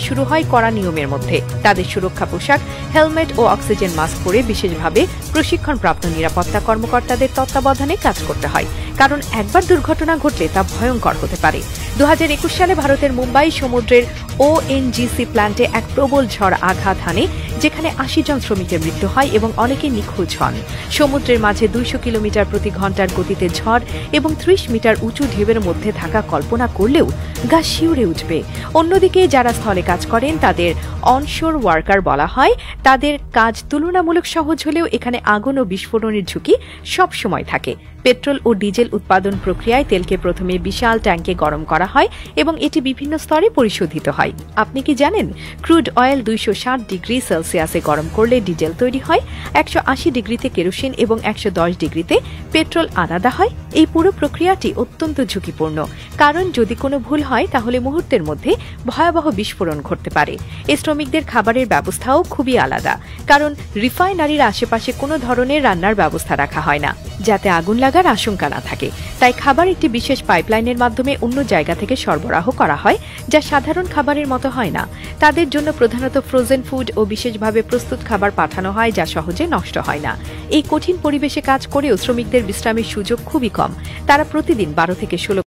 শুরু হয় কড়া নিয়মের মধ্যে। তাদের সুরক্ষা পোশাক, হেলমেট ও অক্সিজেন মাস্ক পরে বিশেষভাবে প্রশিক্ষণপ্রাপ্ত নিরাপত্তা কর্মকর্তাদের তত্ত্বাবধানে কাজ করতে হয়, কারণ একবার দুর্ঘটনা ঘটলে তা ভয়ঙ্কর হতে পারে। 2021 সালে ভারতের মুম্বাই সমুদ্রের ওএনজিসি প্ল্যান্টে এক প্রবল ঝড় আঘাত হানে, যেখানে 80 জন শ্রমিকের মৃত্যু হয় এবং অনেকে নিখোঁজ হন। সমুদ্রের মাঝে 200 কিলোমিটার প্রতি ঘন্টার গতিতে ঝড় এবং 30 মিটার উঁচু ঢেউয়ের মধ্যে থাকা কল্পনা করলেও গা শিউরে উঠবে। অন্যদিকে যারা স্থলে কাজ করেন তাদের অনশোর ওয়ার্কার বলা হয়। তাদের কাজ তুলনামূলক সহজ হলেও এখানে আগুন ও বিস্ফোরণের ঝুঁকি সব সময় থাকে। পেট্রোল ও ডিজেল উৎপাদন প্রক্রিয়ায় তেলকে প্রথমে বিশাল ট্যাঙ্কে গরম করা হয় এবং এটি বিভিন্ন স্তরে পরিশোধিত হয়। আপনি কি জানেন, ক্রুড অয়েল 260 ডিগ্রি সেলসিয়াসে গরম করলে ডিজেল তৈরি হয়, 180 ডিগ্রিতে কেরোসিন এবং 110 ডিগ্রিতে পেট্রোল আলাদা হয়। এই পুরো প্রক্রিয়াটি অত্যন্ত ঝুঁকিপূর্ণ, কারণ যদি কোনো ভুল হয় তাহলে মুহূর্তের মধ্যে ভয়াবহ বিস্ফোরণ ঘটতে পারে। এই শ্রমিকদের খাবারের ব্যবস্থাও খুবই আলাদা, কারণ রিফাইনারির আশেপাশে কোনো ধরনের রান্নার ব্যবস্থা রাখা হয় না, যাতে আগুন লাগার আশঙ্কা না থাকে। তাই খাবার একটি বিশেষ পাইপলাইনের মাধ্যমে অন্য জায়গা থেকে সরবরাহ করা হয়, যা সাধারণ খাবারের মতো হয় না। তাদের জন্য প্রধানত ফ্রোজেন ফুড ও বিশেষভাবে প্রস্তুত খাবার পাঠানো হয়, যা সহজে নষ্ট হয় না। এই কঠিন পরিবেশে কাজ করেও শ্রমিকদের বিশ্রামের সুযোগ খুবই কম। তারা প্রতিদিন 12 থেকে 16